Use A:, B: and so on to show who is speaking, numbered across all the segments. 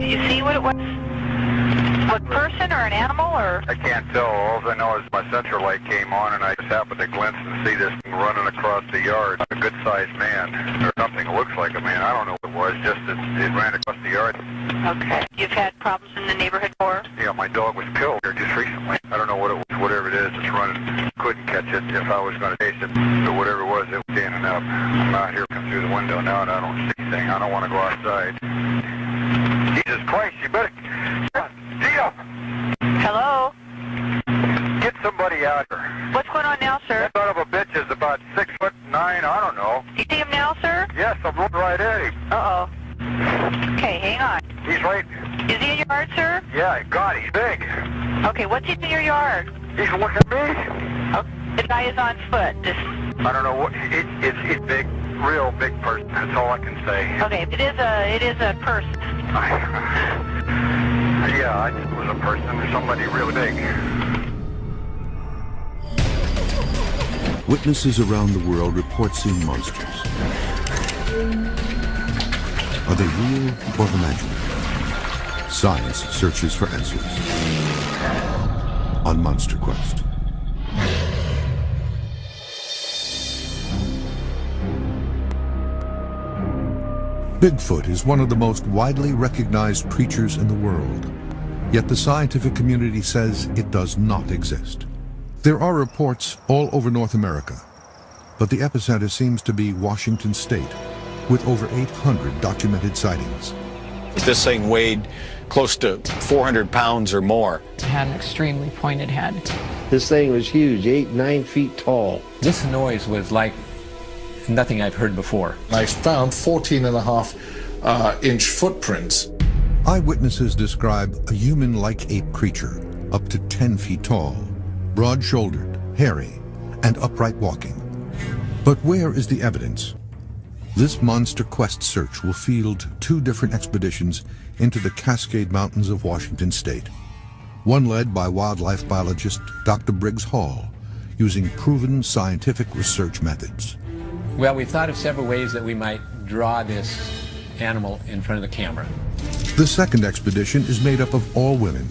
A: Did you see what it was? A person or an animal or?
B: I can't tell. All I know is my central light came on and I just happened to glimpse and see this thing running across the yard. A good-sized man, or something that looks like a man. I don't know what it was, just that it ran across the yard.
A: Okay. You've had problems in the neighborhood before?
B: Yeah, my dog was killed here just recently. I don't know what it was, whatever it is, it's running. Couldn't catch it if I was going to chase it. So whatever it was standing up. I'm out here looking through the window now and I don't see anything. I don't want to go outside. Jesus Christ, you better... Gio!
A: Hello?
B: Get somebody out here.
A: What's going on now, sir?
B: That son of a bitch is about 6'9", I don't know.
A: You see him now, sir?
B: Yes, I'm looking right at him.
A: Uh-oh. Okay, hang on.
B: He's right...
A: Is he in your yard, sir?
B: Yeah, God, he's big.
A: Okay, what's he in your yard?
B: He's looking at me.
A: Oh, the guy is on foot.
B: I don't know what... It's big, real big person. That's all I can say.
A: Okay, it is a person.
B: Yeah, I think it was a person or somebody really big.
C: Witnesses around the world report seeing monsters. Are they real or imaginary? Science searches for answers on Monster Quest. Bigfoot is one of the most widely recognized creatures in the world, yet the scientific community says it does not exist. There are reports all over North America, but the epicenter seems to be Washington State, with over 800 documented sightings.
D: This thing weighed close to 400 pounds or more.
E: It had an extremely pointed head.
F: This thing was huge, 8-9 feet tall.
G: This noise was like nothing I've heard before.
H: I found 14.5-inch footprints.
C: Eyewitnesses describe a human-like ape creature, up to 10 feet tall, broad-shouldered, hairy, and upright walking. But where is the evidence? This Monster Quest search will field 2 different expeditions into the Cascade Mountains of Washington State. One led by wildlife biologist Dr. Briggs Hall, using proven scientific research methods.
G: Well, we thought of several ways that we might draw this animal in front of the camera.
C: The second expedition is made up of all women.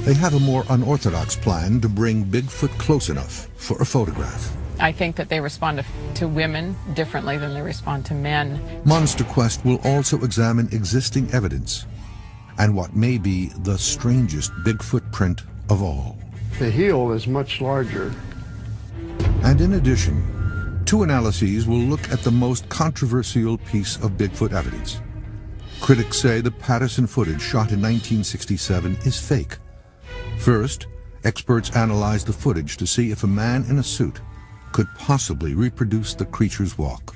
C: They have a more unorthodox plan to bring Bigfoot close enough for a photograph.
E: I think that they respond to women differently than they respond to men.
C: Monster Quest will also examine existing evidence and what may be the strangest Bigfoot print of all.
F: The heel is much larger.
C: And in addition, 2 analyses will look at the most controversial piece of Bigfoot evidence. Critics say the Patterson footage shot in 1967 is fake. First, experts analyzed the footage to see if a man in a suit could possibly reproduce the creature's walk.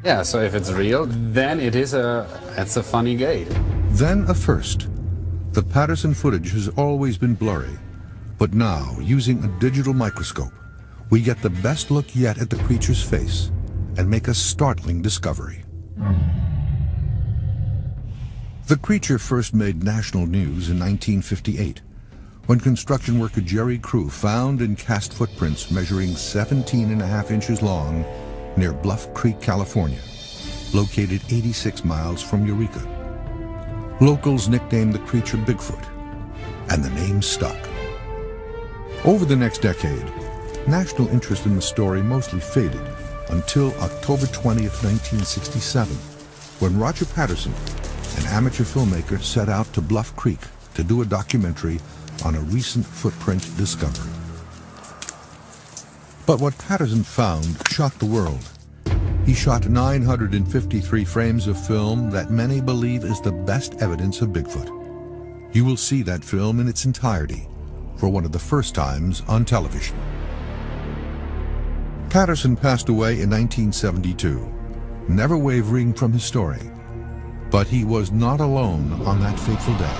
I: Yeah, so if it's real, then it's a funny gait.
C: Then a first. The Patterson footage has always been blurry, but now, using a digital microscope, we get the best look yet at the creature's face and make a startling discovery. The creature first made national news in 1958, when construction worker Jerry Crew found and cast footprints measuring 17.5 inches long near Bluff Creek, California, located 86 miles from Eureka. Locals nicknamed the creature Bigfoot, and the name stuck. Over the next decade, national interest in the story mostly faded until October 20th, 1967, when Roger Patterson, an amateur filmmaker, set out to Bluff Creek to do a documentary on a recent footprint discovery. But what Patterson found shocked the world. He shot 953 frames of film that many believe is the best evidence of Bigfoot. You will see that film in its entirety for one of the first times on television. Patterson passed away in 1972, never wavering from his story. But he was not alone on that fateful day.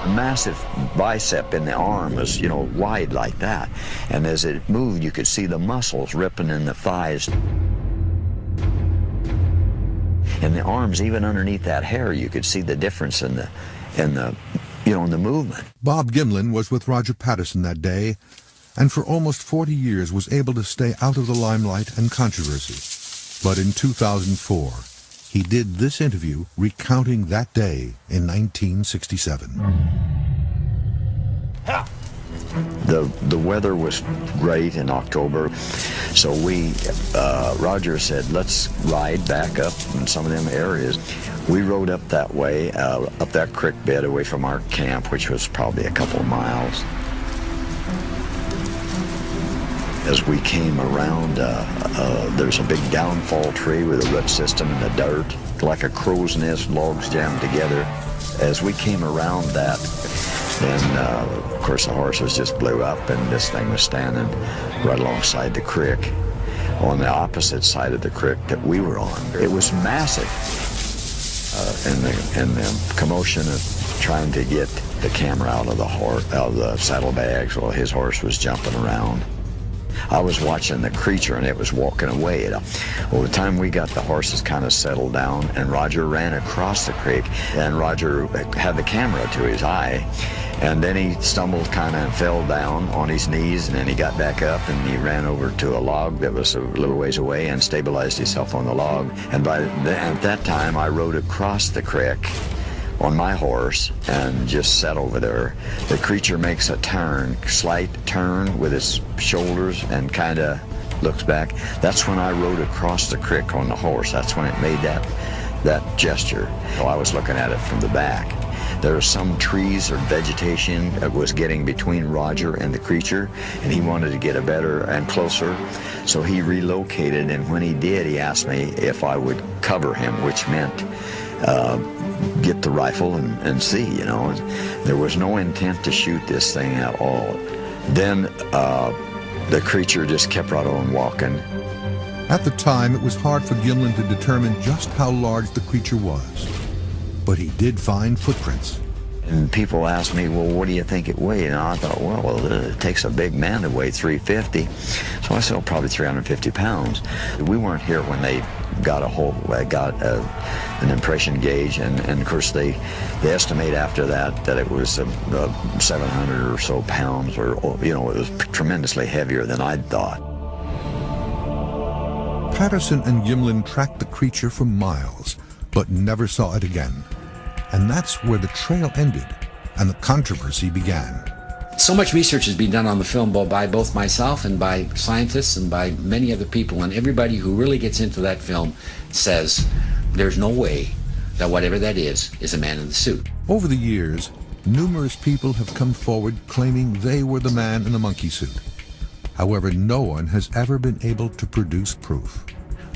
J: A massive bicep in the arm was, wide like that. And as it moved, you could see the muscles ripping in the thighs. And the arms, even underneath that hair, you could see the difference in the movement.
C: Bob Gimlin was with Roger Patterson that day, and for almost 40 years was able to stay out of the limelight and controversy. But in 2004, he did this interview recounting that day in 1967.
J: The weather was great in October, so Roger said, let's ride back up in some of them areas. We rode up that way, up that creek bed away from our camp, which was probably a couple of miles. As we came around, there's a big downfall tree with a root system in the dirt, like a crow's nest, logs jammed together. As we came around that, then, of course, the horses just blew up, and this thing was standing right alongside the creek, on the opposite side of the creek that we were on. It was massive, and the commotion of trying to get the camera out of the saddlebags while his horse was jumping around. I was watching the creature, and it was walking away. Well, the time we got the horses kind of settled down, and Roger ran across the creek, and Roger had the camera to his eye, and then he stumbled kind of and fell down on his knees, and then he got back up, and he ran over to a log that was a little ways away and stabilized himself on the log. And at that time, I rode across the creek on my horse and just sat over there. The creature makes a slight turn with its shoulders and kind of looks back. That's when I rode across the creek on the horse. That's when it made that gesture. So I was looking at it from the back. There were some trees or vegetation that was getting between Roger and the creature, and he wanted to get a better and closer, so he relocated, and when he did, he asked me if I would cover him, which meant get the rifle and see, you know. There was no intent to shoot this thing at all. Then the creature just kept right on walking.
C: At the time, it was hard for Gimlin to determine just how large the creature was. But he did find footprints.
J: And people asked me, well, what do you think it weighed? And I thought, well, it takes a big man to weigh 350. So I said, oh, probably 350 pounds. We weren't here when they got an impression gauge, and of course they estimate after that it was 700 or so pounds, or, you know, it was tremendously heavier than I'd thought.
C: Patterson and Gimlin tracked the creature for miles, but never saw it again. And that's where the trail ended and the controversy began.
H: So much research has been done on the film by both myself and by scientists and by many other people, and everybody who really gets into that film says there's no way that whatever that is a man in the suit.
C: Over the years, numerous people have come forward claiming they were the man in the monkey suit. However, no one has ever been able to produce proof.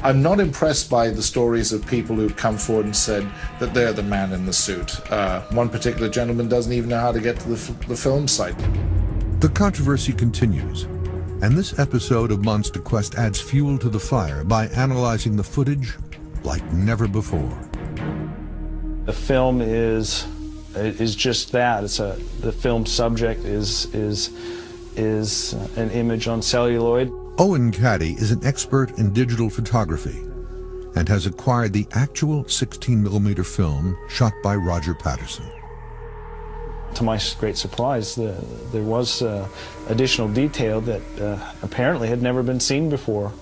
K: I'm not impressed by the stories of people who've come forward and said that they're the man in the suit. One particular gentleman doesn't even know how to get to the film site.
C: The controversy continues, and this episode of Monster Quest adds fuel to the fire by analyzing the footage like never before.
L: The film is just that. The film subject is an image on celluloid.
C: Owen Caddy is an expert in digital photography and has acquired the actual 16mm film shot by Roger Patterson.
L: To my great surprise, there was additional detail that apparently had never been seen before.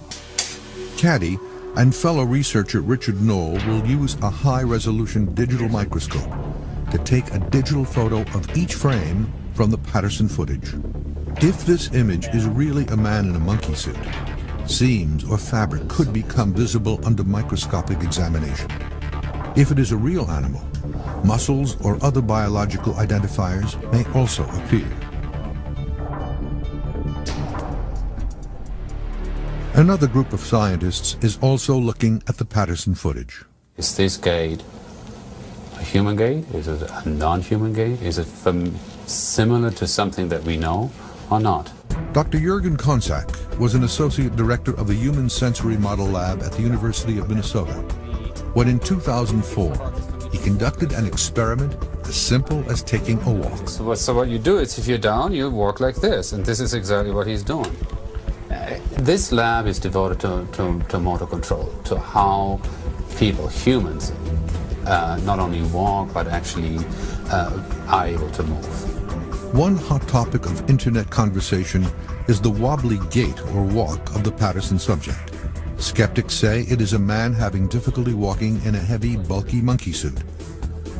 C: Caddy and fellow researcher Richard Knoll will use a high-resolution digital microscope to take a digital photo of each frame from the Patterson footage. If this image is really a man in a monkey suit, seams or fabric could become visible under microscopic examination. If it is a real animal, muscles or other biological identifiers may also appear. Another group of scientists is also looking at the Patterson footage.
I: Is this gait a human gait? Is it a non-human gait? Is it similar to something that we know or not?
C: Dr. Jürgen Konczak was an associate director of the Human Sensory Model Lab at the University of Minnesota, when in 2004 he conducted an experiment as simple as taking a walk.
I: So what you do is, if you're down, you walk like this, and this is exactly what he's doing. This lab is devoted to motor control, to how people, humans, not only walk, but actually are able to move.
C: One hot topic of internet conversation is the wobbly gait or walk of the Patterson subject. Skeptics say it is a man having difficulty walking in a heavy, bulky monkey suit.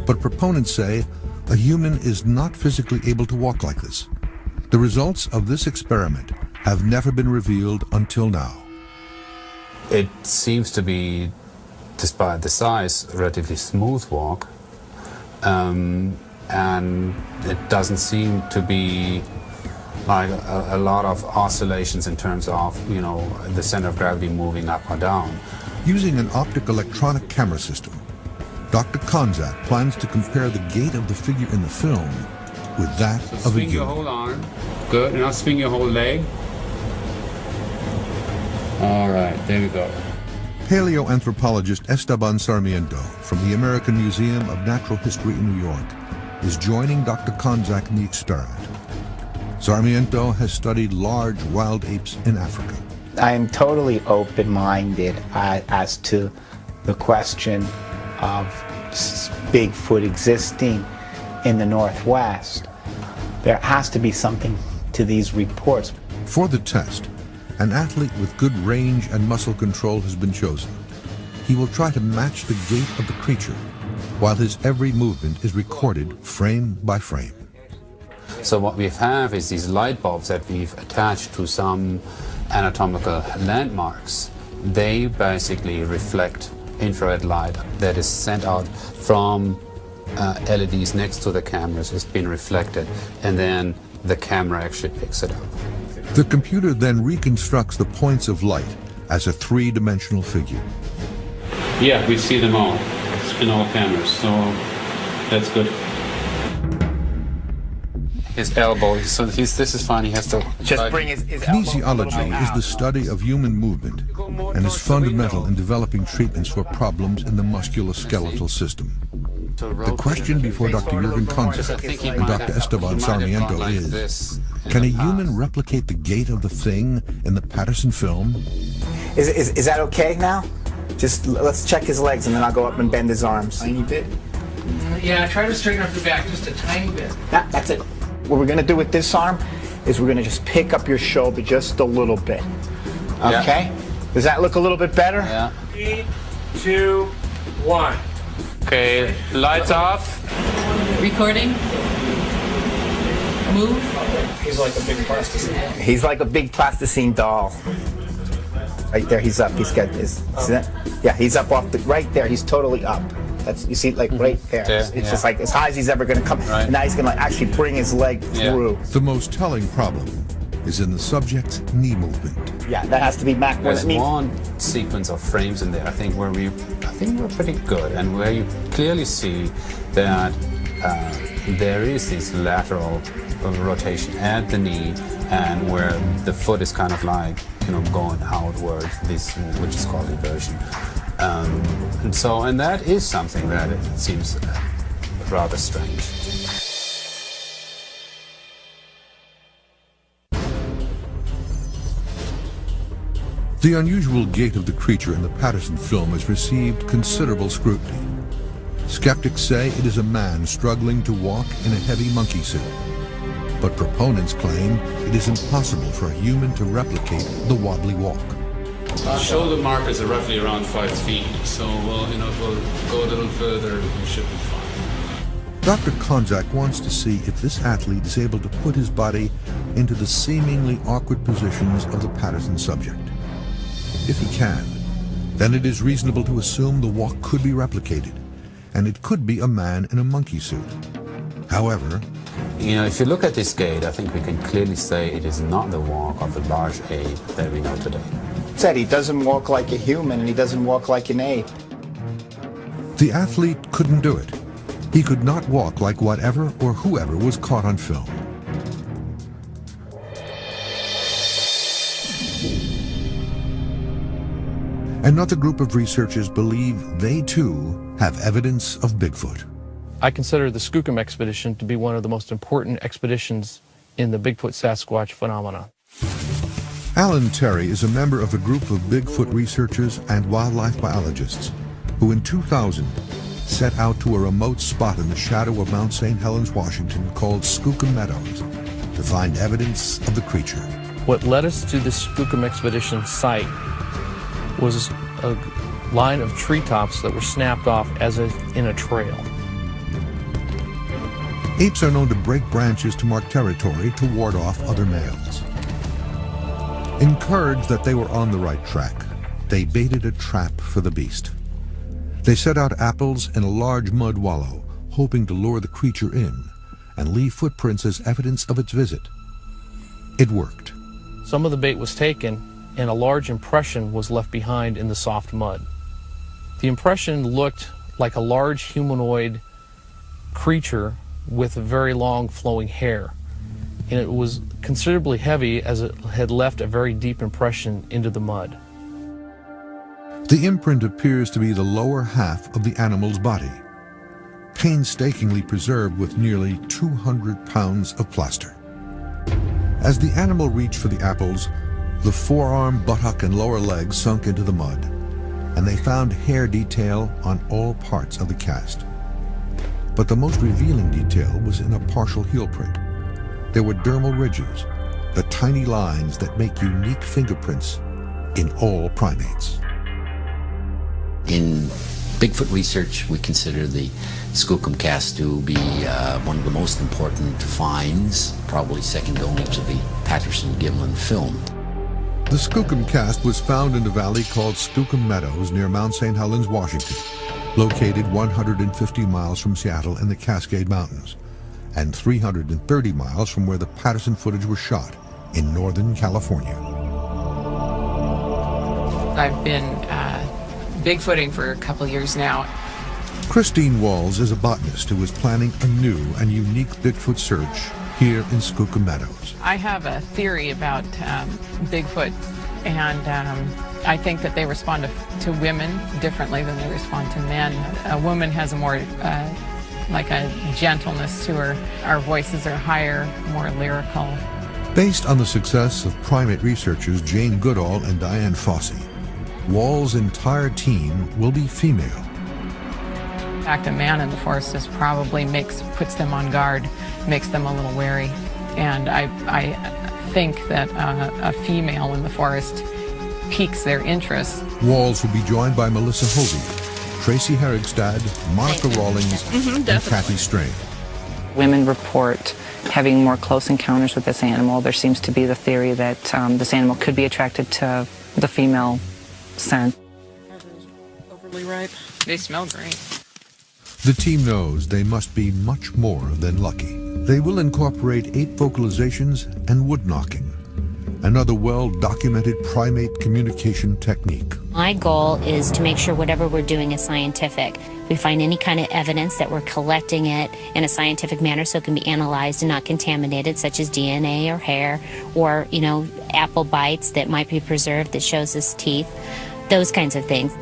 C: But proponents say a human is not physically able to walk like this. The results of this experiment have never been revealed until now.
I: It seems to be, despite the size, a relatively smooth walk, and it doesn't seem to be like a lot of oscillations in terms of, you know, the center of gravity moving up or down.
C: Using an optic-electronic camera system, Dr. Konzak plans to compare the gait of the figure in the film with that
I: So
C: of a
I: swing your
C: human.
I: whole arm. Good. Now swing your whole leg. All right, there we go.
C: Paleoanthropologist Esteban Sarmiento from the American Museum of Natural History in New York is joining Dr. Konzak in the experiment. Sarmiento has studied large wild apes in Africa.
M: I am totally open-minded as to the question of Bigfoot existing in the Northwest. There has to be something to these reports.
C: For the test, an athlete with good range and muscle control has been chosen. He will try to match the gait of the creature, while his every movement is recorded frame by frame.
I: So what we have is these light bulbs that we've attached to some anatomical landmarks. They basically reflect infrared light that is sent out from LEDs next to the cameras. It's been reflected, and then the camera actually picks it up.
C: The computer then reconstructs the points of light as a three-dimensional figure.
I: Yeah, we see them all in all cameras, so that's good. His elbow, so this is fine, he has to...
M: Just bring his
C: Kinesiology is the study of human movement and is fundamental in developing treatments for problems in the musculoskeletal system. The question before Dr. Jürgen Konzak and Dr. Esteban Sarmiento is, can a human replicate the gait of the thing in the Patterson film?
M: Is that okay now? Just let's check his legs and then I'll go up and bend his arms. Tiny bit?
N: Yeah, try to straighten up your back just a tiny bit.
M: That's it. What we're going to do with this arm is we're going to just pick up your shoulder just a little bit. Okay? Yeah. Does that look a little bit better?
I: Yeah.
N: 3, 2, 1.
I: Okay, lights off.
E: Recording. Move.
N: He's like a big plasticine.
M: He's like a big plasticine doll. Right there, he's up. He's got his. See that? Yeah, he's up off the. Right there, he's totally up. That's, you see, like right there.
I: Yeah,
M: it's just like as high as he's ever going to come. Right. And now he's going to actually bring his leg through.
C: The most telling problem is in the subject's knee movement.
M: Yeah, that has to be back.
I: There's one sequence of frames in there, I think we're pretty good, and where you clearly see that there is this lateral rotation at the knee, and where the foot is kind of like, you know, going outward, this, which is called inversion. And that is something that it seems rather strange.
C: The unusual gait of the creature in the Patterson film has received considerable scrutiny. Skeptics say it is a man struggling to walk in a heavy monkey suit. But proponents claim it is impossible for a human to replicate the wobbly walk.
I: Shoulder markers are roughly around 5 feet, so we'll go a little further, we should be fine.
C: Dr. Konzak wants to see if this athlete is able to put his body into the seemingly awkward positions of the Patterson subject. If he can, then it is reasonable to assume the walk could be replicated, and it could be a man in a monkey suit. However,
I: you know, if you look at this gait, I think we can clearly say it is not the walk of a large ape that we know today.
M: Said he doesn't walk like a human and he doesn't walk like an ape.
C: The athlete couldn't do it. He could not walk like whatever or whoever was caught on film. Another group of researchers believe they too have evidence of Bigfoot.
O: I consider the Skookum expedition to be one of the most important expeditions in the Bigfoot Sasquatch phenomenon.
C: Alan Terry is a member of a group of Bigfoot researchers and wildlife biologists who in 2000 set out to a remote spot in the shadow of Mount St. Helens, Washington called Skookum Meadows to find evidence of the creature.
O: What led us to the Skookum expedition site was a line of treetops that were snapped off as if in a trail.
C: Apes are known to break branches to mark territory to ward off other males. Encouraged that they were on the right track, they baited a trap for the beast. They set out apples in a large mud wallow, hoping to lure the creature in and leave footprints as evidence of its visit. It worked.
O: Some of the bait was taken, and a large impression was left behind in the soft mud. The impression looked like a large humanoid creature with very long flowing hair, and it was considerably heavy as it had left a very deep impression into the mud.
C: The imprint appears to be the lower half of the animal's body, painstakingly preserved with nearly 200 pounds of plaster. As the animal reached for the apples, the forearm, buttock, and lower legs sunk into the mud, and they found hair detail on all parts of the cast. But the most revealing detail was in a partial heel print. There were dermal ridges, the tiny lines that make unique fingerprints in all primates.
H: In Bigfoot research, we consider the Skookum cast to be one of the most important finds, probably second only to the Patterson-Gimlin film.
C: The Skookum cast was found in a valley called Skookum Meadows near Mount St. Helens, Washington, located 150 miles from Seattle in the Cascade Mountains, and 330 miles from where the Patterson footage was shot in Northern California.
E: I've been Bigfooting for a couple years now.
C: Christine Walls is a botanist who is planning a new and unique Bigfoot search here in Skookum Meadows.
E: I have a theory about Bigfoot, and I think that they respond to women differently than they respond to men. A woman has a more, like a gentleness to her. Our voices are higher, more lyrical.
C: Based on the success of primate researchers Jane Goodall and Diane Fossey, Wall's entire team will be female.
E: In fact, a man in the forest just probably puts them on guard, makes them a little wary. And I think that a female in the forest piques their interest.
C: Walls will be joined by Melissa Hovey, Tracy Herigstad, Monica Rawlings, and Kathy Strain.
P: Women report having more close encounters with this animal. There seems to be the theory that this animal could be attracted to the female scent.
E: Are those overly ripe? They smell great.
C: The team knows they must be much more than lucky. They will incorporate 8 vocalizations and wood knocking, another well-documented primate communication technique.
Q: My goal is to make sure whatever we're doing is scientific. We find any kind of evidence that we're collecting it in a scientific manner so it can be analyzed and not contaminated, such as DNA or hair or, apple bites that might be preserved that shows us teeth, those kinds of things.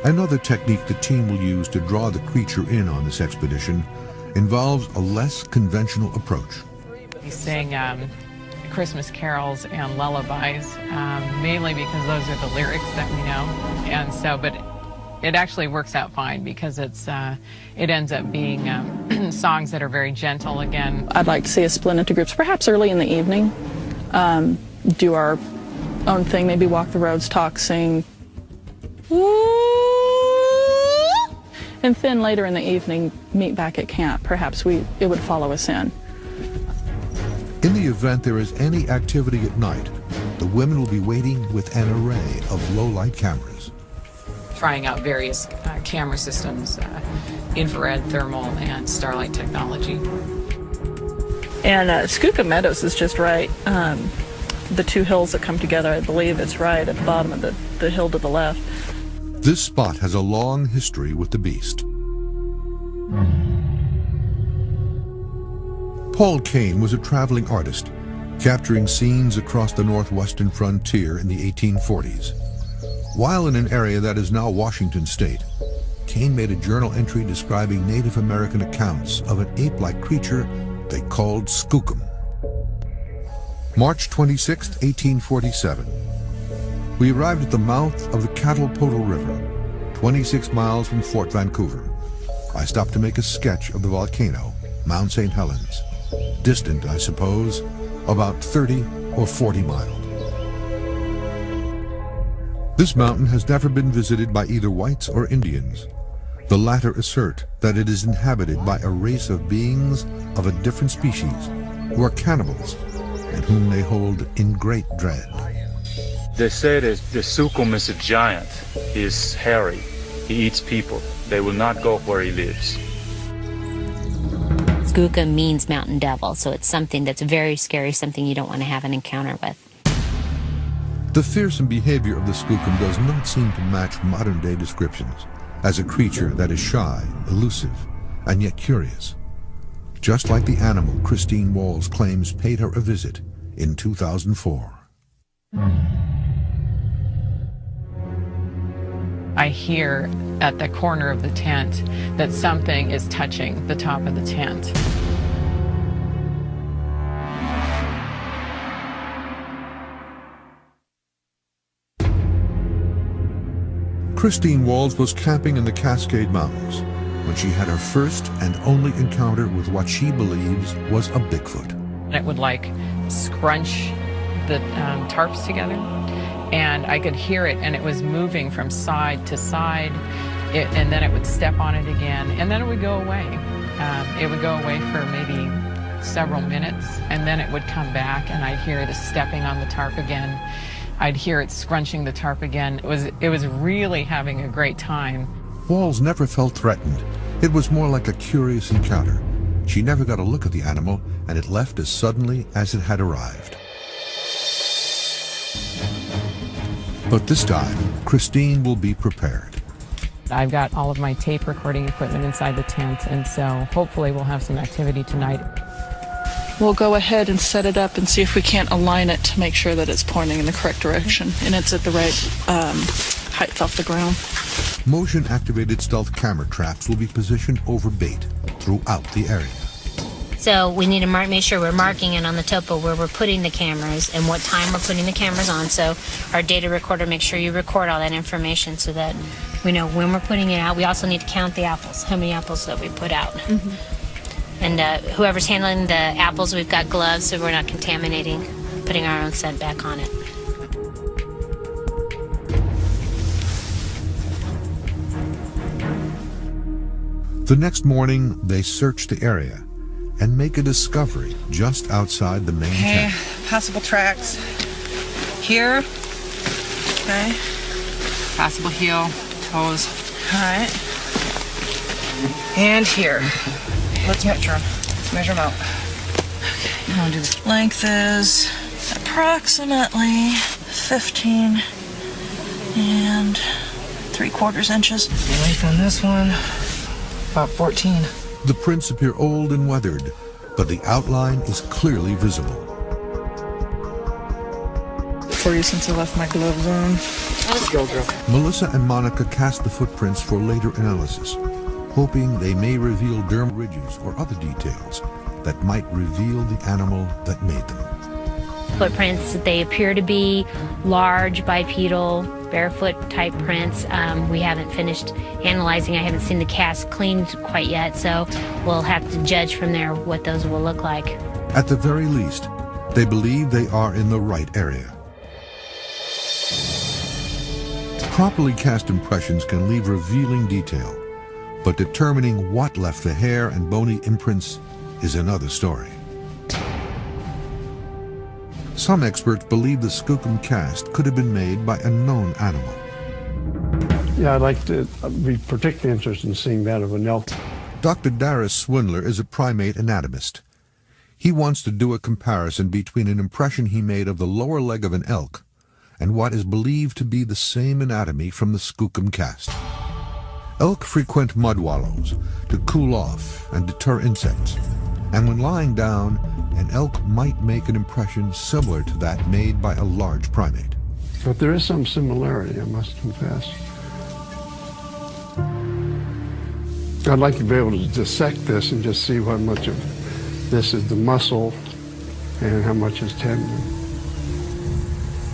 C: Another technique the team will use to draw the creature in on this expedition involves a less conventional approach.
E: We sing Christmas carols and lullabies, mainly because those are the lyrics that we know. And so, but it actually works out fine because it ends up being songs that are very gentle again.
R: I'd like to see us split into groups, perhaps early in the evening, do our own thing, maybe walk the roads, talk, sing. And then later in the evening, meet back at camp. Perhaps it would follow us in.
C: In the event there is any activity at night, the women will be waiting with an array of low-light cameras.
E: Trying out various camera systems, infrared, thermal, and starlight technology.
R: And Skookum Meadows is just right. The 2 hills that come together, I believe it's right at the bottom of the hill to the left.
C: This spot has a long history with the beast. Paul Kane was a traveling artist, capturing scenes across the northwestern frontier in the 1840s. While in an area that is now Washington State, Kane made a journal entry describing Native American accounts of an ape-like creature they called Skookum. March 26, 1847. We arrived at the mouth of the Cattle-Potal River, 26 miles from Fort Vancouver. I stopped to make a sketch of the volcano, Mount St. Helens. Distant, I suppose, about 30 or 40 miles. This mountain has never been visited by either whites or Indians. The latter assert that it is inhabited by a race of beings of a different species who are cannibals and whom they hold in great dread.
S: They say that the Skookum is a giant. He is hairy. He eats people. They will not go where he lives.
Q: Skookum means mountain devil, so it's something that's very scary, something you don't want to have an encounter with.
C: The fearsome behavior of the Skookum does not seem to match modern-day descriptions as a creature that is shy, elusive, and yet curious. Just like the animal Christine Walls claims paid her a visit in 2004.
E: I hear at the corner of the tent that something is touching the top of the tent.
C: Christine Walls was camping in the Cascade Mountains when she had her first and only encounter with what she believes was a Bigfoot.
E: It would like scrunch the tarps together, and I could hear it, and it was moving from side to side, and then it would step on it again, and then it would go away. It would go away for maybe several minutes, and then it would come back, and I'd hear the stepping on the tarp again. I'd hear it scrunching the tarp again. It was really having a great time.
C: Walls never felt threatened. It was more like a curious encounter. She never got a look at the animal, and it left as suddenly as it had arrived. But this time, Christine will be prepared.
E: I've got all of my tape recording equipment inside the tent, and so hopefully we'll have some activity tonight.
R: We'll go ahead and set it up and see if we can't align it to make sure that it's pointing in the correct direction and it's at the right height off the ground.
C: Motion-activated stealth camera traps will be positioned over bait throughout the area.
Q: So we need to make sure we're marking it on the topo where we're putting the cameras and what time we're putting the cameras on. So our data recorder, make sure you record all that information so that we know when we're putting it out. We also need to count the apples, how many apples that we put out. And whoever's handling the apples, we've got gloves so we're not contaminating, putting our own scent back on it.
C: The next morning, they search the area and make a discovery just outside the main tent.
T: Possible tracks here. Okay. Possible heel, toes. All right. And here. Let's measure them. Let's measure them out. Okay. I'm gonna do this. Length is approximately 15 and 3/4 inches. Length on this one, about 14.
C: The prints appear old and weathered, but the outline is clearly visible.
R: For you since I left my gloves on.
T: Let's go, girl.
C: Melissa and Monica cast the footprints for later analysis, hoping they may reveal derm ridges or other details that might reveal the animal that made them.
Q: Footprints, they appear to be large, bipedal, barefoot type prints. We haven't finished analyzing. I haven't seen the cast cleaned quite yet, so we'll have to judge from there what those will look like.
C: At the very least, they believe they are in the right area. Properly cast impressions can leave revealing detail, but determining what left the hair and bony imprints is another story. Some experts believe the Skookum cast could have been made by a known animal.
F: Yeah, I'd like to be particularly interested in seeing that of an elk.
C: Dr. Darius Swindler is a primate anatomist. He wants to do a comparison between an impression he made of the lower leg of an elk and what is believed to be the same anatomy from the Skookum cast. Elk frequent mud wallows to cool off and deter insects, and when lying down, an elk might make an impression similar to that made by a large primate.
F: But there is some similarity, I must confess. I'd like to be able to dissect this and just see how much of this is the muscle and how much is tendon.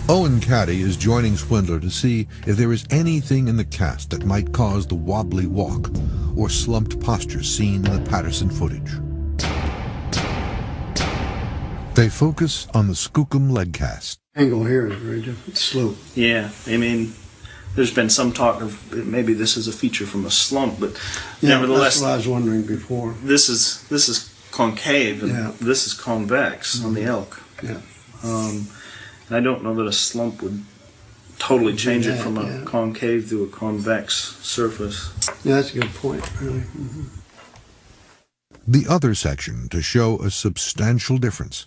C: Owen Caddy is joining Swindler to see if there is anything in the cast that might cause the wobbly walk or slumped posture seen in the Patterson footage. They focus on the Skookum leg cast.
F: Angle here is very different. Slope.
U: Yeah, I mean,
L: there's been some talk of maybe this is a feature from a slump, but
F: Yeah,
L: nevertheless,
F: that's what I was wondering before.
L: this is concave and this is convex on the elk.
F: Yeah.
L: And I don't know that a slump would totally change it from a concave to a convex surface.
F: Yeah, that's a good point, really. Mm-hmm.
C: The other section to show a substantial difference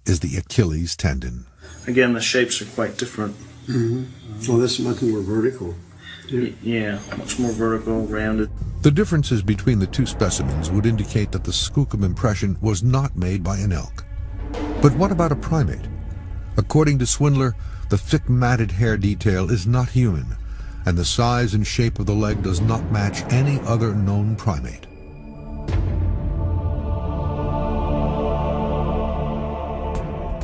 C: is the Achilles tendon.
L: Again, the shapes are quite different.
F: Mm-hmm. Well, this is much more vertical.
L: Yeah, much more vertical, rounded.
C: The differences between the two specimens would indicate that the Skookum impression was not made by an elk. But what about a primate? According to Swindler, the thick matted hair detail is not human, and the size and shape of the leg does not match any other known primate.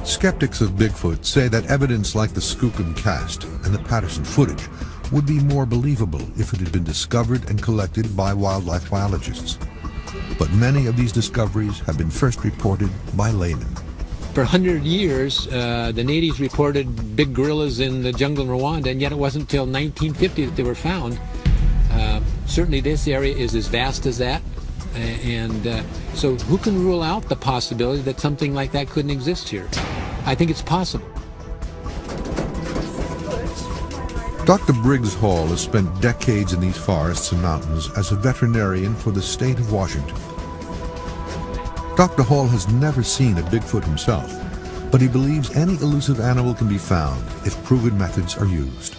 C: Skeptics of Bigfoot say that evidence like the Skookum cast and the Patterson footage would be more believable if it had been discovered and collected by wildlife biologists. But many of these discoveries have been first reported by laymen.
G: For 100 years, the natives reported big gorillas in the jungle in Rwanda, and yet it wasn't until 1950 that they were found. Certainly this area is as vast as that, and so who can rule out the possibility that something like that couldn't exist here? I think it's possible.
C: Dr. Briggs Hall has spent decades in these forests and mountains as a veterinarian for the state of Washington. Dr. Hall has never seen a Bigfoot himself, but he believes any elusive animal can be found if proven methods are used.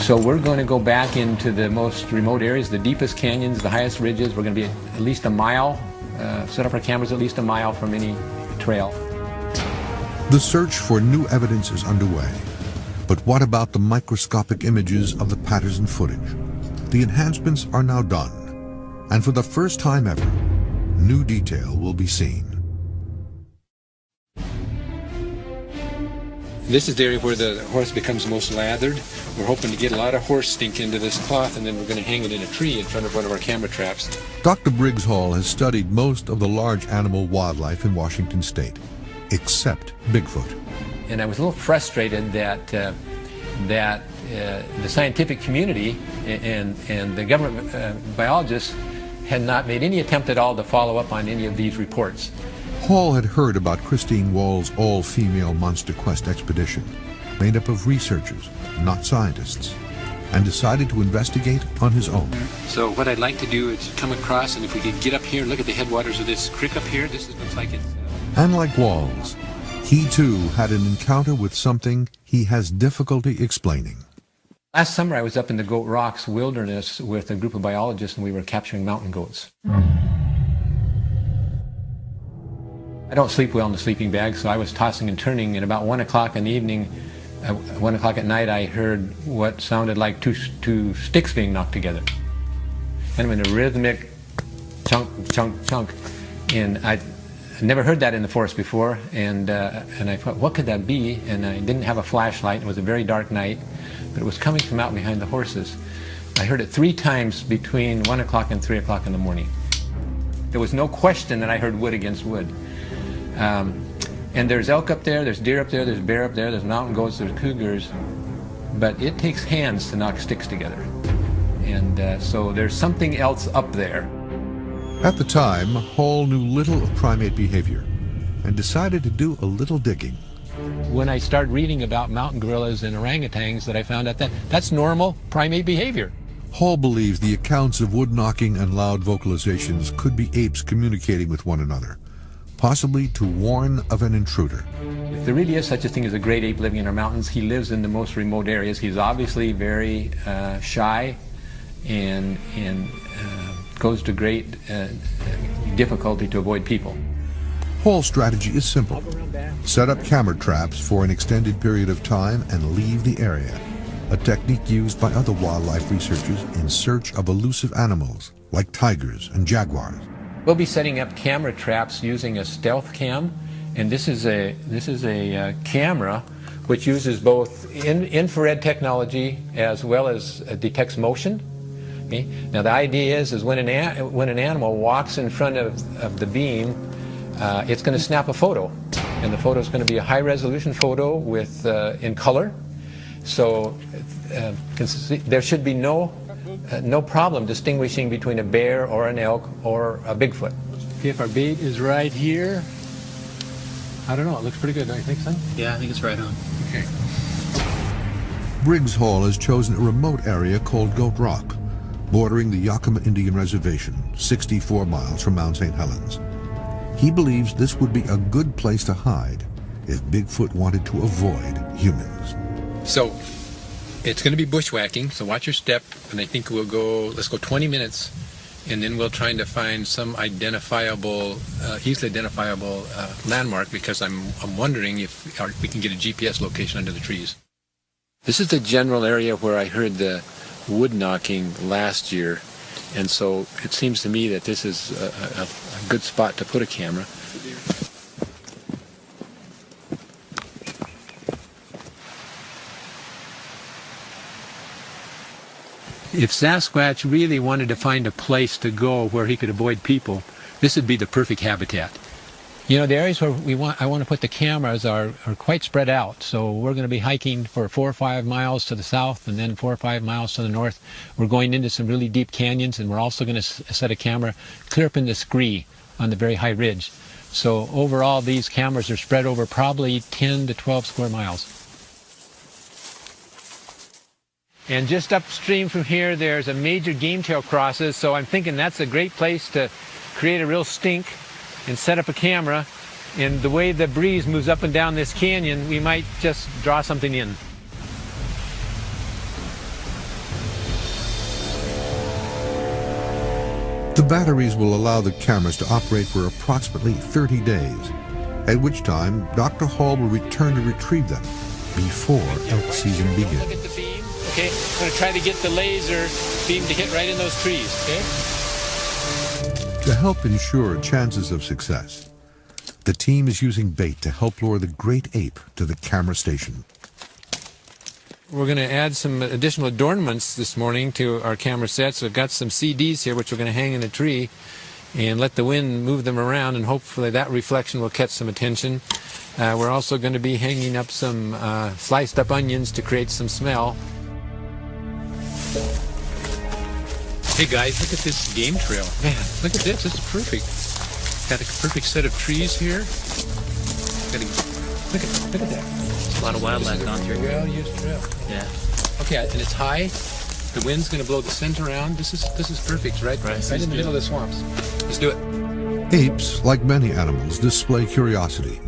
G: So we're going to go back into the most remote areas, the deepest canyons, the highest ridges. We're going to be at least a mile, set up our cameras at least a mile from any trail.
C: The search for new evidence is underway. But what about the microscopic images of the Patterson footage? The enhancements are now done, and for the first time ever, new detail will be seen.
G: This is the area where the horse becomes most lathered. We're hoping to get a lot of horse stink into this cloth, and then we're going to hang it in a tree in front of one of our camera traps.
C: Dr. Briggs Hall has studied most of the large animal wildlife in Washington state, except Bigfoot.
G: And I was a little frustrated that the scientific community and the government biologists had not made any attempt at all to follow up on any of these reports.
C: Hall had heard about Christine Wall's all-female Monster Quest expedition, made up of researchers, not scientists, and decided to investigate on his own.
G: So what I'd like to do is come across, and if we could get up here and look at the headwaters of this creek up here, looks like it's...
C: And like Walls, he too had an encounter with something he has difficulty explaining.
G: Last summer I was up in the Goat Rocks wilderness with a group of biologists, and we were capturing mountain goats. I don't sleep well in the sleeping bag, so I was tossing and turning, and about 1 o'clock in the evening, 1 o'clock at night, I heard what sounded like two sticks being knocked together. And in a rhythmic chunk, chunk, chunk, and I never heard that in the forest before, and I thought, what could that be? And I didn't have a flashlight. It was a very dark night, but it was coming from out behind the horses. I heard it 3 times between 1 o'clock and 3 o'clock in the morning. There was no question that I heard wood against wood. And there's elk up there, there's deer up there, there's bear up there, there's mountain goats, there's cougars, but it takes hands to knock sticks together. And so there's something else up there.
C: At the time, Hall knew little of primate behavior and decided to do a little digging.
G: When I started reading about mountain gorillas and orangutans, that I found out that that's normal primate behavior.
C: Hall believes the accounts of wood knocking and loud vocalizations could be apes communicating with one another, possibly to warn of an intruder.
G: If there really is such a thing as a great ape living in our mountains, he lives in the most remote areas. He's obviously very shy and goes to great difficulty to avoid people.
C: Hall's strategy is simple. Set up camera traps for an extended period of time and leave the area, a technique used by other wildlife researchers in search of elusive animals like tigers and jaguars.
G: We'll be setting up camera traps using a stealth cam, and this is a camera which uses both infrared technology as well as detects motion. Okay? Now the idea is when an animal walks in front of the beam, it's going to snap a photo. and the photo is going to be a high-resolution photo with in color. So there should be no problem distinguishing between a bear or an elk or a Bigfoot.
U: If our bait is right here, I don't know, it looks pretty good, don't you think so?
N: Yeah, I think it's right on.
U: Okay.
C: Briggs Hall has chosen a remote area called Goat Rock, bordering the Yakima Indian Reservation, 64 miles from Mount St. Helens. He believes this would be a good place to hide if Bigfoot wanted to avoid humans.
G: So it's going to be bushwhacking, so watch your step, and I think we'll go, let's go 20 minutes, and then we'll try to find some identifiable, easily identifiable landmark, because I'm wondering if we can get a GPS location under the trees. This is the general area where I heard the wood knocking last year, and so it seems to me that this is a good spot to put a camera. If Sasquatch really wanted to find a place to go where he could avoid people, this would be the perfect habitat. You know, the areas where I want to put the cameras are quite spread out. So we're going to be hiking for 4 or 5 miles to the south and then 4 or 5 miles to the north. We're going into some really deep canyons, and we're also going to set a camera clear up in the scree on the very high ridge. So overall, these cameras are spread over probably 10 to 12 square miles. And just upstream from here, there's a major game tail crosses, so I'm thinking that's a great place to create a real stink and set up a camera. And the way the breeze moves up and down this canyon, we might just draw something in.
C: The batteries will allow the cameras to operate for approximately 30 days, at which time Dr. Hall will return to retrieve them before elk season begins.
G: Look at the beam. Okay, I'm going to try to get the laser beam to hit right in those trees, okay?
C: To help ensure chances of success, the team is using bait to help lure the great ape to the camera station.
G: We're going to add some additional adornments this morning to our camera sets. We've got some CDs here which we're going to hang in a tree and let the wind move them around, and hopefully that reflection will catch some attention. We're also going to be hanging up some sliced up onions to create some smell. Hey guys, look at this game trail. Man, look at this. This is perfect. Got a perfect set of trees here. Look at that.
N: There's a lot of wildlife gone through here.
G: Well-used trail.
N: Yeah.
G: Okay, and it's high. The wind's going to blow the scent around. This is perfect, right in the middle of the swamps. Let's do it.
C: Apes, like many animals, display curiosity,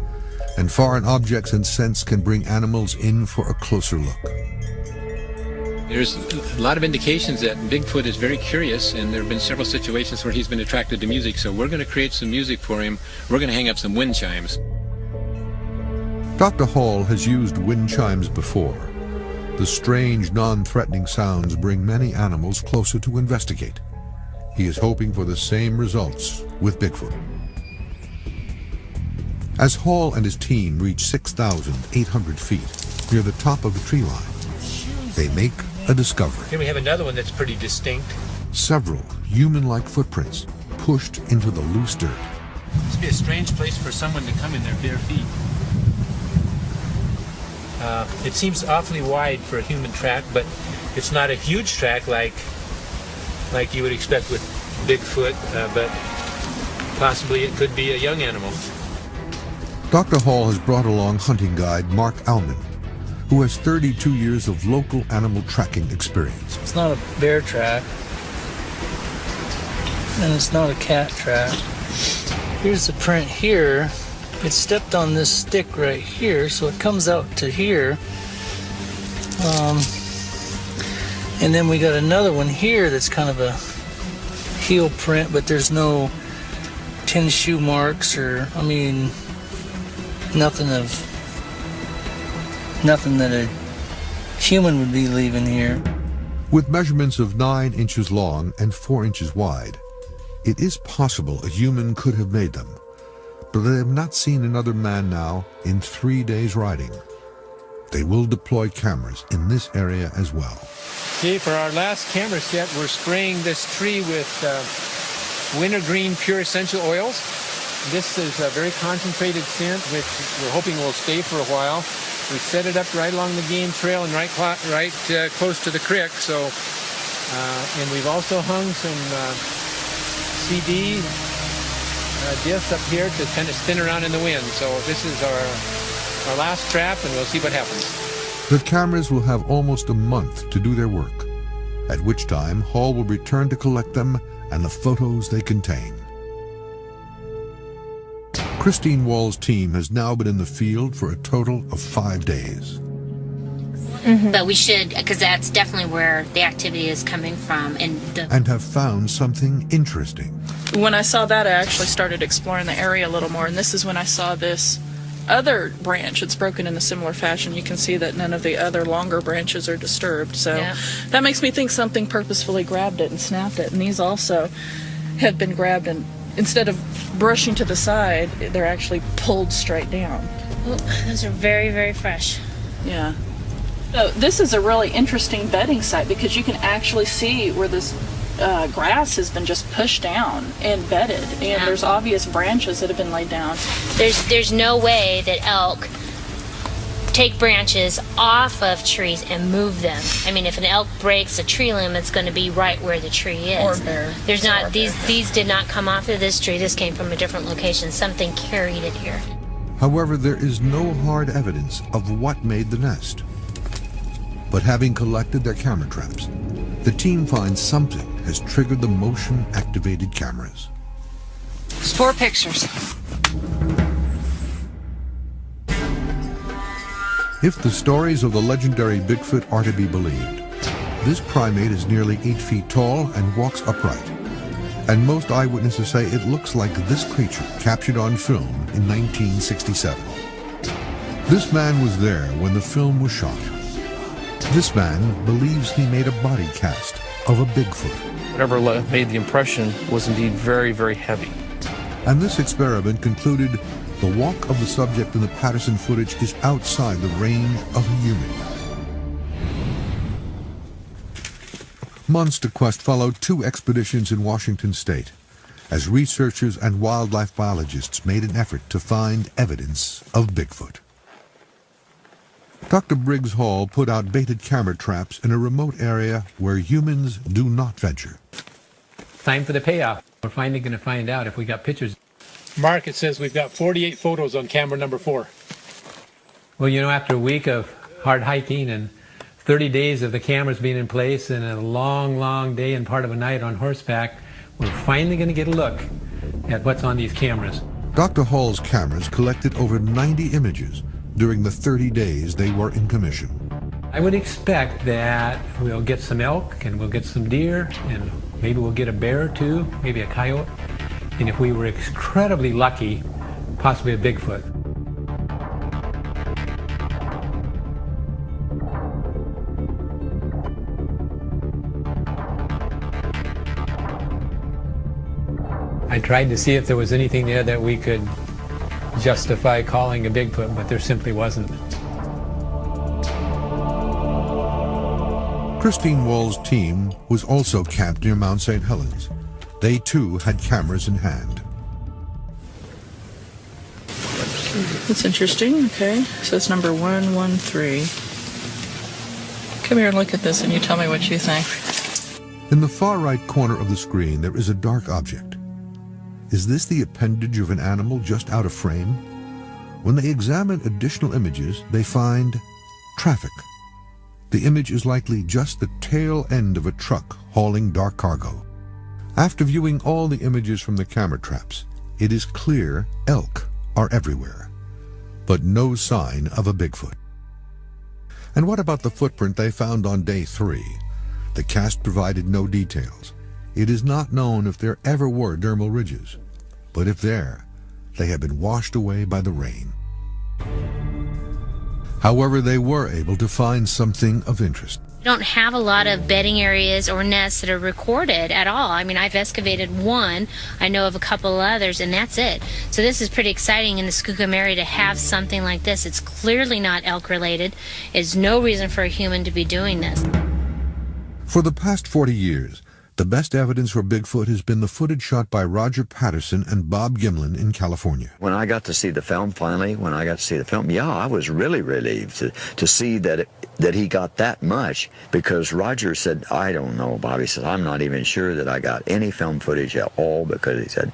C: and foreign objects and scents can bring animals in for a closer look.
G: There's a lot of indications that Bigfoot is very curious, and there have been several situations where he's been attracted to music, so we're going to create some music for him. We're going to hang up some wind chimes.
C: Dr. Hall has used wind chimes before. The strange, non-threatening sounds bring many animals closer to investigate. He is hoping for the same results with Bigfoot. As Hall and his team reach 6,800 feet near the top of the tree line, they make a discovery.
G: Here we have another one that's pretty distinct.
C: Several human-like footprints pushed into the loose dirt.
G: This would be a strange place for someone to come in their bare feet. It seems awfully wide for a human track, but it's not a huge track like you would expect with Bigfoot, but possibly it could be a young animal.
C: Dr. Hall has brought along hunting guide Mark Alman, who has 32 years of local animal tracking experience.
N: It's not a bear track, and it's not a cat track. Here's the print here. It stepped on this stick right here, so it comes out to here. And then we got another one here that's kind of a heel print, but there's no tin shoe marks or, I mean, nothing that a human would be leaving here.
C: With measurements of 9 inches long and 4 inches wide, it is possible a human could have made them, but they have not seen another man now in 3 days riding. They will deploy cameras in this area as well.
G: Okay, for our last camera set, we're spraying this tree with wintergreen pure essential oils. This is a very concentrated scent, which we're hoping will stay for a while. We set it up right along the game trail and right close to the creek. So, and we've also hung some CD discs up here to kind of spin around in the wind. So this is our last trap, and we'll see what happens.
C: The cameras will have almost a month to do their work, at which time Hall will return to collect them and the photos they contain. Christine Wall's team has now been in the field for a total of 5 days.
Q: But we should, because that's definitely where the activity is coming from.
C: And have found something interesting.
R: When I saw that, I actually started exploring the area a little more, and this is when I saw this other branch. It's broken in a similar fashion. You can see that none of the other longer branches are disturbed. So that makes me think something purposefully grabbed it and snapped it. And these also have been grabbed, and instead of brushing to the side, they're actually pulled straight down.
Q: Oh, those are very, very fresh.
R: Yeah. So this is a really interesting bedding site because you can actually see where this grass has been just pushed down and bedded, and there's obvious branches that have been laid down.
Q: There's no way that elk take branches off of trees and move them. I mean, if an elk breaks a tree limb, it's going to be right where the tree is.
R: Or bear.
Q: There's not these did not come off of this tree. This came from a different location. Something carried it here.
C: However, there is no hard evidence of what made the nest. But having collected their camera traps, the team finds something has triggered the motion-activated cameras.
T: It's 4 pictures.
C: If the stories of the legendary Bigfoot are to be believed, this primate is nearly 8 feet tall and walks upright. And most eyewitnesses say it looks like this creature captured on film in 1967. This man was there when the film was shot. This man believes he made a body cast of a Bigfoot.
O: Whatever made the impression was indeed very, very heavy.
C: And this experiment concluded the walk of the subject in the Patterson footage is outside the range of a human. Months to Quest followed 2 expeditions in Washington state as researchers and wildlife biologists made an effort to find evidence of Bigfoot. Dr. Briggs Hall put out baited camera traps in a remote area where humans do not venture.
G: Time for the payoff. We're finally going to find out if we got pictures.
A: Mark, it says we've got 48 photos on camera number 4.
G: Well, you know, after a week of hard hiking and 30 days of the cameras being in place and a long, long day and part of a night on horseback, we're finally going to get a look at what's on these cameras.
C: Dr. Hall's cameras collected over 90 images during the 30 days they were in commission.
G: I would expect that we'll get some elk and we'll get some deer and maybe we'll get a bear or 2, maybe a coyote. And if we were incredibly lucky, possibly a Bigfoot. I tried to see if there was anything there that we could justify calling a Bigfoot, but there simply wasn't.
C: Christine Wall's team was also camped near Mount St. Helens. They too had cameras in hand.
R: That's interesting. Okay, so it's number 113. Come here and look at this and you tell me what you think.
C: In the far right corner of the screen, there is a dark object. Is this the appendage of an animal just out of frame? When they examine additional images, they find traffic. The image is likely just the tail end of a truck hauling dark cargo. After viewing all the images from the camera traps, it is clear elk are everywhere, but no sign of a Bigfoot. And what about the footprint they found on day 3? The cast provided no details. It is not known if there ever were dermal ridges, but if there, they have been washed away by the rain. However, they were able to find something of interest.
Q: We don't have a lot of bedding areas or nests that are recorded at all. I mean, I've excavated 1. I know of a couple others, and that's it. So this is pretty exciting in the Skookum area to have something like this. It's clearly not elk-related. There's no reason for a human to be doing this.
C: For the past 40 years, the best evidence for Bigfoot has been the footage shot by Roger Patterson and Bob Gimlin in California.
J: When I got to see the film finally, yeah, I was really relieved to see that he got that much, because Roger said, I don't know, Bobby said, I'm not even sure that I got any film footage at all, because he said,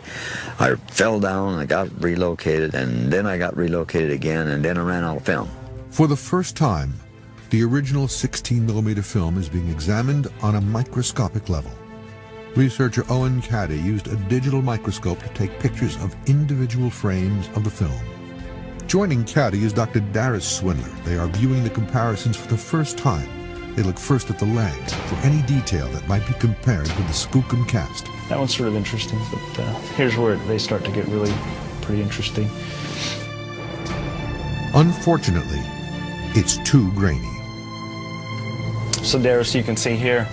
J: I fell down, I got relocated, and then I got relocated again, and then I ran out of film.
C: For the first time, the original 16mm film is being examined on a microscopic level. Researcher Owen Caddy used a digital microscope to take pictures of individual frames of the film. Joining Caddy is Dr. Darius Swindler. They are viewing the comparisons for the first time. They look first at the leg for any detail that might be compared to the Skookum cast.
L: That one's sort of interesting, but here's where they start to get really pretty interesting.
C: Unfortunately, it's too grainy.
L: So Darius, you can see here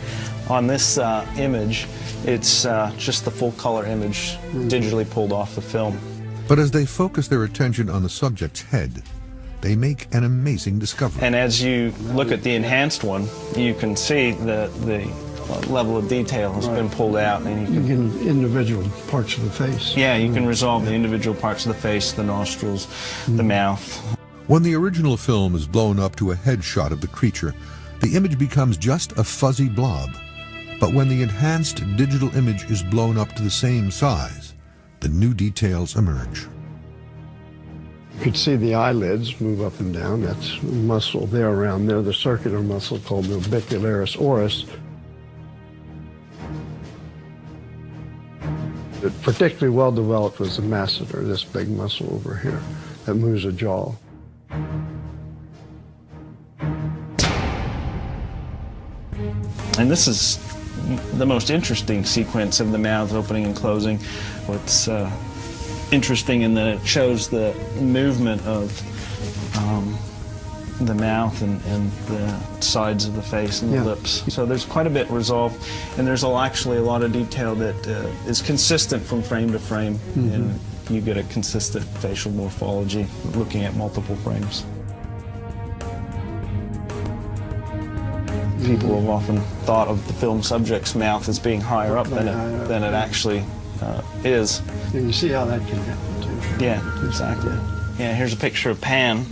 L: on this image, it's just the full color image digitally pulled off the film.
C: But as they focus their attention on the subject's head, they make an amazing discovery.
L: And as you look at the enhanced one, you can see the level of detail has been pulled out. And
F: you can individual parts of the face.
L: Yeah, you can resolve the individual parts of the face, the nostrils, the mouth.
C: When the original film is blown up to a headshot of the creature, the image becomes just a fuzzy blob. But when the enhanced digital image is blown up to the same size, the new details emerge.
F: You could see the eyelids move up and down. That's muscle there around there, the circular muscle called the orbicularis oris. Particularly well developed was the masseter, this big muscle over here that moves the jaw.
L: And this is the most interesting sequence of the mouth opening and closing. What's interesting in that it shows the movement of the mouth and the sides of the face and the lips. So there's quite a bit resolved, and there's actually a lot of detail that is consistent from frame to frame, and you get a consistent facial morphology looking at multiple frames. People have often thought of the film subject's mouth as being higher up than it actually is.
F: And you see how that can happen too.
L: Yeah, exactly. Yeah, here's a picture of Pan,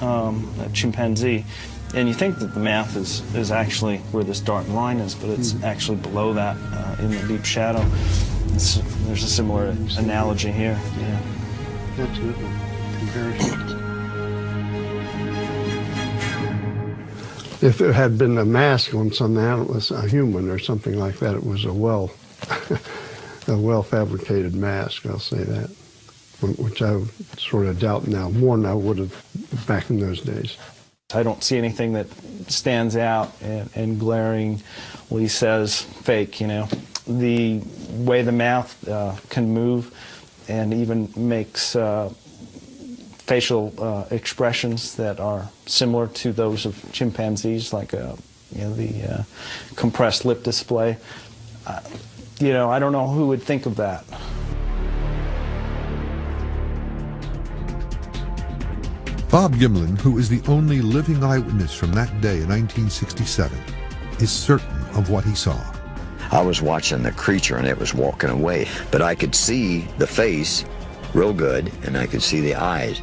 L: a chimpanzee, and you think that the mouth is actually where this dark line is, but it's actually below that in the deep shadow. There's a similar analogy here. Yeah.
F: That's a comparison. If it had been a mask on some animal, a human or something like that, it was a well-fabricated mask, I'll say that, which I sort of doubt now more than I would have back in those days.
L: I don't see anything that stands out and glaringly says fake, you know. The way the mouth can move and even makes facial expressions that are similar to those of chimpanzees, like the compressed lip display. You know, I don't know who would think of that.
C: Bob Gimlin, who is the only living eyewitness from that day in 1967, is certain of what he saw.
J: I was watching the creature and it was walking away, but I could see the face real good and I could see the eyes.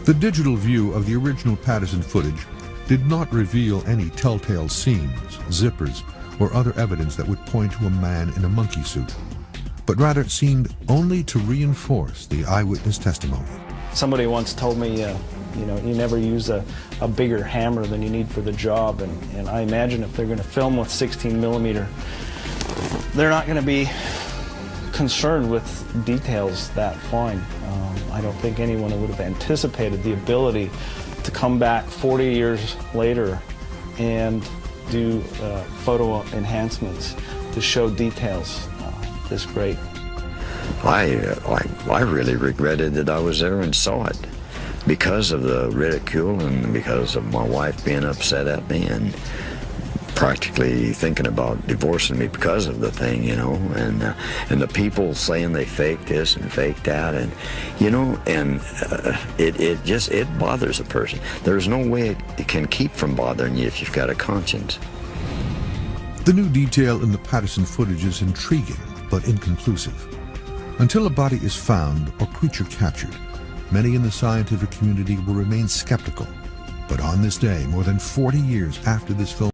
C: The digital view of the original Patterson footage did not reveal any telltale seams, zippers, or other evidence that would point to a man in a monkey suit, but rather seemed only to reinforce the eyewitness testimony.
L: Somebody once told me, you know, you never use a bigger hammer than you need for the job, and I imagine if they're going to film with 16mm, they're not going to be concerned with details that fine. I don't think anyone would have anticipated the ability to come back 40 years later and do photo enhancements to show details this great.
J: I really regretted that I was there and saw it because of the ridicule and because of my wife being upset at me and practically thinking about divorcing me because of the thing, you know, and the people saying they faked this and faked that, and you know, and it bothers a person. There's no way it can keep from bothering you if you've got a conscience.
C: The new detail in the Patterson footage is intriguing but inconclusive. Until a body is found or creature captured, many in the scientific community will remain skeptical. But on this day, more than 40 years after this film